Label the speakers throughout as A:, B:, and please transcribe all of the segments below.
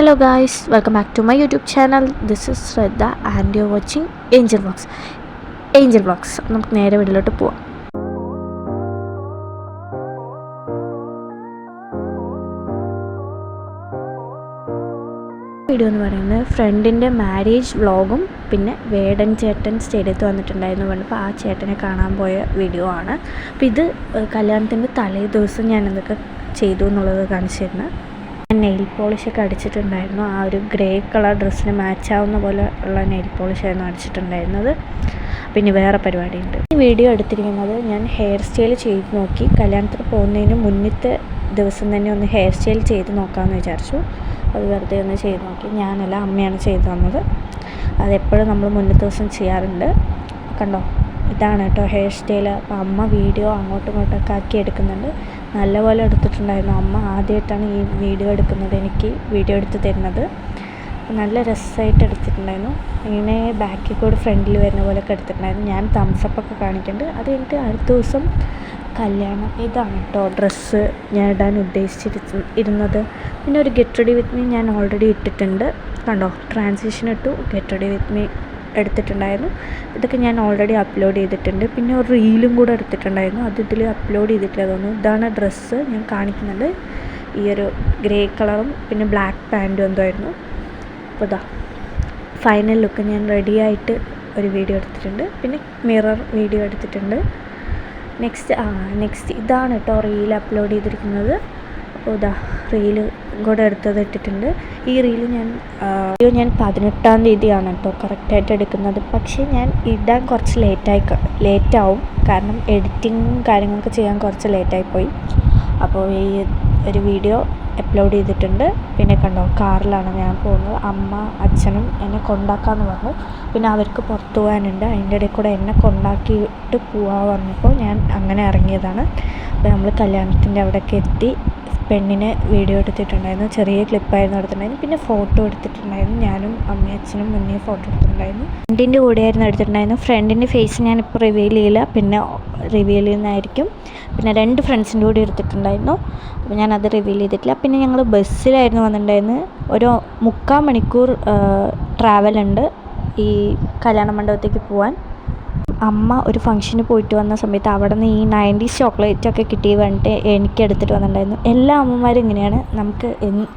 A: Hello guys, welcome back to my YouTube channel. This is Shraddha and you're watching Angel Vlogs. Angel Vlogs. നമുക്ക് നേരെ വീട്ടിലോട്ട് പോവാം. Video എന്ന് പറയുന്നത് ഫ്രണ്ടിൻ്റെ മാരേജ് വ്ളോഗും പിന്നെ വേടൻ ചേട്ടൻ സ്റ്റേഡിയത്ത് വന്നിട്ടുണ്ടായിരുന്നു പറഞ്ഞപ്പോൾ ആ ചേട്ടനെ കാണാൻ പോയ വീഡിയോ ആണ്. അപ്പോൾ ഇത് കല്യാണത്തിൻ്റെ തലേ ദിവസം ഞാൻ എന്തൊക്കെ ചെയ്തു എന്നുള്ളത് കാണിച്ചിരുന്നു. നെയിൽ പോളിഷൊക്കെ അടിച്ചിട്ടുണ്ടായിരുന്നു. ആ ഒരു ഗ്രേ കളർ ഡ്രസ്സിന് മാച്ചാവുന്ന പോലെ ഉള്ള നെയിൽ പോളിഷായിരുന്നു അടിച്ചിട്ടുണ്ടായിരുന്നത്. പിന്നെ വേറെ പരിപാടിയുണ്ട്. ഈ വീഡിയോ എടുത്തിരിക്കുന്നത് ഞാൻ ഹെയർ സ്റ്റൈൽ ചെയ്ത് നോക്കി. കല്യാണത്തിന് പോകുന്നതിന് മുന്നത്തെ ദിവസം തന്നെ ഒന്ന് ഹെയർ സ്റ്റൈൽ ചെയ്ത് നോക്കാമെന്ന് വിചാരിച്ചു. അത് വെറുതെ ഒന്ന് ചെയ്ത് നോക്കി. ഞാനല്ല, അമ്മയാണ് ചെയ്ത് തന്നത്. അതെപ്പോഴും നമ്മൾ മുന്നത്തെ ദിവസം ചെയ്യാറുണ്ട്. കണ്ടോ, ഇതാണ് കേട്ടോ ഹെയർ സ്റ്റൈൽ. അപ്പോൾ അമ്മ വീഡിയോ അങ്ങോട്ടും ഇങ്ങോട്ടൊക്കെ ആക്കി എടുക്കുന്നുണ്ട്. നല്ലപോലെ എടുത്തിട്ടുണ്ടായിരുന്നു. അമ്മ ആദ്യമായിട്ടാണ് ഈ വീഡിയോ എടുക്കുന്നത്, എനിക്ക് വീഡിയോ എടുത്ത് തരുന്നത്. നല്ല രസമായിട്ട് എടുത്തിട്ടുണ്ടായിരുന്നു. ഇങ്ങനെ ബാക്കിൽ കൂടെ ഫ്രണ്ടിൽ വരുന്ന പോലെയൊക്കെ എടുത്തിട്ടുണ്ടായിരുന്നു. ഞാൻ തംസപ്പൊക്കെ കാണിക്കുന്നുണ്ട്. അത് കഴിഞ്ഞിട്ട് അടുത്ത ദിവസം കല്യാണം. ഇതാണ് കേട്ടോ ഡ്രസ്സ് ഞാൻ ഇടാൻ ഉദ്ദേശിച്ചിരുന്നത്. പിന്നെ ഒരു ഗെറ്റ് റെഡി വിത്ത് മീ ഞാൻ ഓൾറെഡി ഇട്ടിട്ടുണ്ട്. കണ്ടോ, ട്രാൻസിഷൻ ഇട്ടു, ഗെറ്റ് റെഡി വിത്ത് മീ എടുത്തിട്ടുണ്ടായിരുന്നു. ഇതൊക്കെ ഞാൻ ഓൾറെഡി അപ്ലോഡ് ചെയ്തിട്ടുണ്ട്. പിന്നെ ഒരു റീലും കൂടെ എടുത്തിട്ടുണ്ടായിരുന്നു. അത് ഇതിൽ അപ്ലോഡ് ചെയ്തിട്ടില്ല തോന്നുന്നു. ഇതാണ് ഡ്രസ്സ് ഞാൻ കാണിക്കുന്നത്. ഈ ഒരു ഗ്രേ കളറും പിന്നെ ബ്ലാക്ക് പാൻറ്റും എന്തോ ആയിരുന്നു. അപ്പോൾ ഇതാ ഫൈനൽ ലുക്ക് ഞാൻ റെഡിയായിട്ട് ഒരു വീഡിയോ എടുത്തിട്ടുണ്ട്. പിന്നെ മിറർ വീഡിയോ എടുത്തിട്ടുണ്ട്. നെക്സ്റ്റ് ഇതാണ് കേട്ടോ റീൽ അപ്ലോഡ് ചെയ്തിരിക്കുന്നത്. അപ്പോൾ ഇതാ റീല് കൂടെ എടുത്തത് ഇട്ടിട്ടുണ്ട്. ഈ റീല് ഞാൻ 18-ാം തീയതിയാണ് കേട്ടോ കറക്റ്റായിട്ട് എടുക്കുന്നത്. പക്ഷേ ഞാൻ ഇടാൻ കുറച്ച് ലേറ്റാവും. കാരണം എഡിറ്റിങ്ങും കാര്യങ്ങളൊക്കെ ചെയ്യാൻ കുറച്ച് ലേറ്റായിപ്പോയി. അപ്പോൾ ഈ ഒരു വീഡിയോ അപ്ലോഡ് ചെയ്തിട്ടുണ്ട്. പിന്നെ കണ്ടോ, കാറിലാണ് ഞാൻ പോകുന്നത്. അമ്മ അച്ഛനും എന്നെ കൊണ്ടാക്കാമെന്ന് പറഞ്ഞു. പിന്നെ അവർക്ക് പുറത്തു പോകാനുണ്ട്. അതിൻ്റെ ഇടയിൽ കൂടെ എന്നെ കൊണ്ടാക്കിയിട്ട് പോകാൻ പറഞ്ഞപ്പോൾ ഞാൻ അങ്ങനെ ഇറങ്ങിയതാണ്. അപ്പോൾ നമ്മൾ കല്യാണത്തിൻ്റെ അവിടേക്ക് എത്തി. പെണ്ണിനെ വീഡിയോ എടുത്തിട്ടുണ്ടായിരുന്നു. ചെറിയ ക്ലിപ്പായിരുന്നു എടുത്തിട്ടുണ്ടായിരുന്നു. പിന്നെ ഫോട്ടോ എടുത്തിട്ടുണ്ടായിരുന്നു. ഞാനും അമ്മയും അച്ഛനും മുന്നേ ഫോട്ടോ എടുത്തിട്ടുണ്ടായിരുന്നു. ഫ്രണ്ടിൻ്റെ കൂടെയായിരുന്നു എടുത്തിട്ടുണ്ടായിരുന്നു. ഫ്രണ്ടിൻ്റെ ഫേസ് ഞാനിപ്പോൾ റിവീൽ ചെയ്യില്ല, പിന്നെ റിവീൽ ചെയ്യുന്നതായിരിക്കും. പിന്നെ 2 ഫ്രണ്ട്സിൻ്റെ കൂടെ എടുത്തിട്ടുണ്ടായിരുന്നു. അപ്പോൾ ഞാനത് റിവീൽ ചെയ്തിട്ടില്ല. പിന്നെ ഞങ്ങൾ ബസ്സിലായിരുന്നു വന്നിട്ടുണ്ടായിരുന്നത്. ഒരു 3/4 മണിക്കൂർ ട്രാവലുണ്ട് ഈ കല്യാണ മണ്ഡപത്തേക്ക് പോകാൻ. അമ്മ ഒരു ഫംഗ്ഷന് പോയിട്ട് വന്ന സമയത്ത് അവിടെ നിന്ന് ഈ 90s ചോക്ലേറ്റൊക്കെ കിട്ടി പറഞ്ഞിട്ട് എനിക്ക് എടുത്തിട്ട് വന്നിട്ടുണ്ടായിരുന്നു. എല്ലാ അമ്മമാരും ഇങ്ങനെയാണ്. നമുക്ക്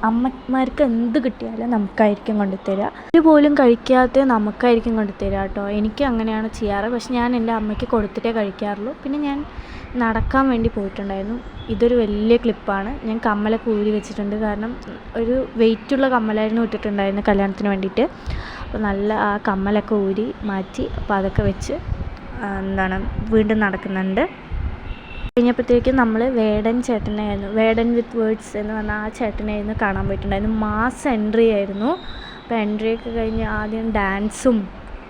A: അമ്മമാർക്ക് എന്ത് കിട്ടിയാലും നമുക്കായിരിക്കും കൊണ്ടുതരിക. ഇതുപോലും കഴിക്കാത്ത നമുക്കായിരിക്കും കൊണ്ടുതരിക കേട്ടോ. എനിക്ക് അങ്ങനെയാണ് ചെയ്യാറ്. പക്ഷെ ഞാൻ എൻ്റെ അമ്മയ്ക്ക് കൊടുത്തിട്ടേ കഴിക്കാറുള്ളൂ. പിന്നെ ഞാൻ നടക്കാൻ വേണ്ടി പോയിട്ടുണ്ടായിരുന്നു. ഇതൊരു വലിയ ക്ലിപ്പാണ്. ഞാൻ കമ്മലൊക്കെ ഊരി വെച്ചിട്ടുണ്ട്. കാരണം ഒരു വെയിറ്റുള്ള കമ്മലായിരുന്നു ഇട്ടിട്ടുണ്ടായിരുന്നു കല്യാണത്തിന് വേണ്ടിയിട്ട്. അപ്പോൾ നല്ല ആ കമ്മലൊക്കെ ഊരി മാറ്റി. അപ്പോൾ അതൊക്കെ വെച്ച് വീണ്ടും നടക്കുന്നുണ്ട്. കഴിഞ്ഞപ്പോഴത്തേക്കും നമ്മൾ വേടൻ ചേട്ടനായിരുന്നു, വേടൻ വിത്ത് വേർഡ്സ് എന്ന് പറഞ്ഞാൽ ആ ചേട്ടനായിരുന്നു കാണാൻ പോയിട്ടുണ്ടായിരുന്നു. മാസ് എൻട്രി ആയിരുന്നു. അപ്പോൾ എൻട്രിയൊക്കെ കഴിഞ്ഞ് ആദ്യം ഡാൻസും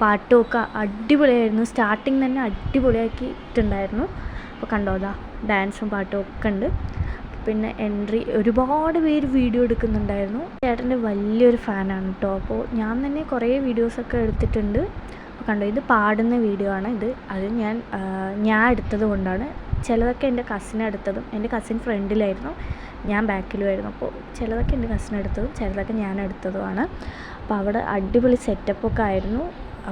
A: പാട്ടും ഒക്കെ അടിപൊളിയായിരുന്നു. സ്റ്റാർട്ടിങ് തന്നെ അടിപൊളിയാക്കിയിട്ടുണ്ടായിരുന്നു. അപ്പോൾ കണ്ടോതാ ഡാൻസും പാട്ടും ഒക്കെ ഉണ്ട്. പിന്നെ എൻട്രി ഒരുപാട് പേര് വീഡിയോ എടുക്കുന്നുണ്ടായിരുന്നു. ചേട്ടൻ്റെ വലിയൊരു ഫാനാണ് കേട്ടോ. അപ്പോൾ ഞാൻ തന്നെ കുറേ വീഡിയോസൊക്കെ എടുത്തിട്ടുണ്ട്. അപ്പോൾ കണ്ടോ, ഇത് പാടുന്ന വീഡിയോ ആണ്. അത് ഞാൻ എടുത്തത് കൊണ്ടാണ്. ചിലതൊക്കെ എൻ്റെ കസിൻ എടുത്തതും, എൻ്റെ കസിൻ ഫ്രണ്ടിലായിരുന്നു, ഞാൻ ബാക്കിലുമായിരുന്നു. അപ്പോൾ ചിലതൊക്കെ എൻ്റെ കസിൻ എടുത്തതും ചിലതൊക്കെ ഞാൻ എടുത്തതുമാണ്. അപ്പോൾ അവിടെ അടിപൊളി സെറ്റപ്പൊക്കെ ആയിരുന്നു.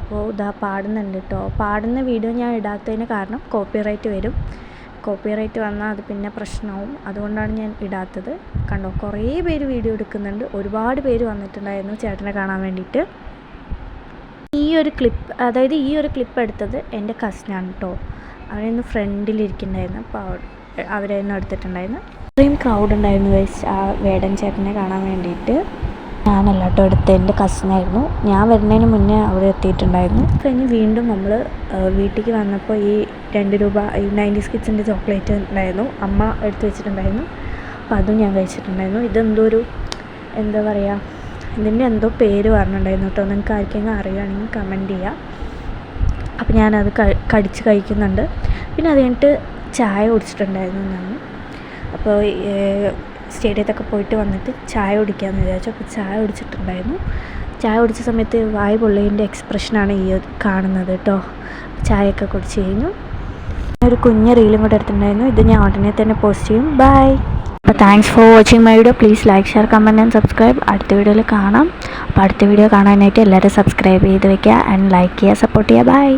A: അപ്പോൾ ഇതാ പാടുന്നുണ്ട് കേട്ടോ. പാടുന്ന വീഡിയോ ഞാൻ ഇടാത്തതിന് കാരണം കോപ്പിറൈറ്റ് വരും. കോപ്പിറൈറ്റ് വന്നാൽ അത് പിന്നെ പ്രശ്നമാവും. അതുകൊണ്ടാണ് ഞാൻ ഇടാത്തത്. കണ്ടോ, കുറേ പേര് വീഡിയോ എടുക്കുന്നുണ്ട്. ഒരുപാട് പേര് വന്നിട്ടുണ്ടായിരുന്നു ചേട്ടനെ കാണാൻ വേണ്ടിയിട്ട്. ഈ ഒരു ക്ലിപ്പ് എടുത്തത് എൻ്റെ കസിനാണ് കേട്ടോ. അവരൊന്ന് ഫ്രണ്ടിലിരിക്കുന്നുണ്ടായിരുന്നു. അപ്പോൾ അവരെന്നെ എടുത്തിട്ടുണ്ടായിരുന്നു. ഇത്രയും ക്രൗഡ് ഉണ്ടായിരുന്നു ആ വേടൻ ചേട്ടനെ കാണാൻ വേണ്ടിയിട്ട്. ഞാനല്ല കേട്ടോ എടുത്തത്, എൻ്റെ കസിനായിരുന്നു. ഞാൻ വരുന്നതിന് മുന്നേ അവിടെ എത്തിയിട്ടുണ്ടായിരുന്നു. കഴിഞ്ഞ് വീണ്ടും നമ്മൾ വീട്ടിലേക്ക് വന്നപ്പോൾ ഈ 2 രൂപ ഈ 90s കിഡ്സിൻ്റെ ചോക്ലേറ്റ് ഉണ്ടായിരുന്നു. അമ്മ എടുത്ത് വെച്ചിട്ടുണ്ടായിരുന്നു. അപ്പോൾ അതും ഞാൻ കഴിച്ചിട്ടുണ്ടായിരുന്നു. ഇതെന്തോ ഒരു എന്താ പറയുക, ഇതിൻ്റെ എന്തോ പേര് പറഞ്ഞിട്ടുണ്ടായിരുന്നു കേട്ടോ. നിങ്ങൾക്ക് ആർക്കെങ്കിലും അറിയുകയാണെങ്കിൽ കമൻറ്റ് ചെയ്യുക. അപ്പോൾ ഞാനത് കടിച്ച് കഴിക്കുന്നുണ്ട്. പിന്നെ അത് കഴിഞ്ഞിട്ട് ചായ കുടിച്ചിട്ടുണ്ടായിരുന്നു ഞാൻ. അപ്പോൾ സ്റ്റേഡിയത്തൊക്കെ പോയിട്ട് വന്നിട്ട് ചായ കുടിക്കാമെന്ന് വിചാരിച്ചു. അപ്പോൾ ചായ കുടിച്ചിട്ടുണ്ടായിരുന്നു. ചായ കുടിച്ച സമയത്ത് വായ പൊള്ളിയതിൻ്റെ എക്സ്പ്രഷനാണ് ഈ കാണുന്നത് കേട്ടോ. ചായയൊക്കെ കുടിച്ച് കഴിഞ്ഞു. ഒരു കുഞ്ഞ് റീലും കൂടെ എടുത്തിട്ടുണ്ടായിരുന്നു. ഇത് ഞാൻ ഉടനെ തന്നെ പോസ്റ്റ് ചെയ്യും. ബൈ. അപ്പോൾ thanks for watching my video. Please like, share, comment and subscribe. അടുത്ത വീഡിയോയിൽ കാണാം. അപ്പോൾ അടുത്ത വീഡിയോ കാണാനായിട്ട് എല്ലാവരും സബ്സ്ക്രൈബ് ചെയ്ത് വെക്കുക ആൻഡ് ലൈക്ക് ചെയ്യുക, സപ്പോർട്ട് ചെയ്യുക. ബൈ.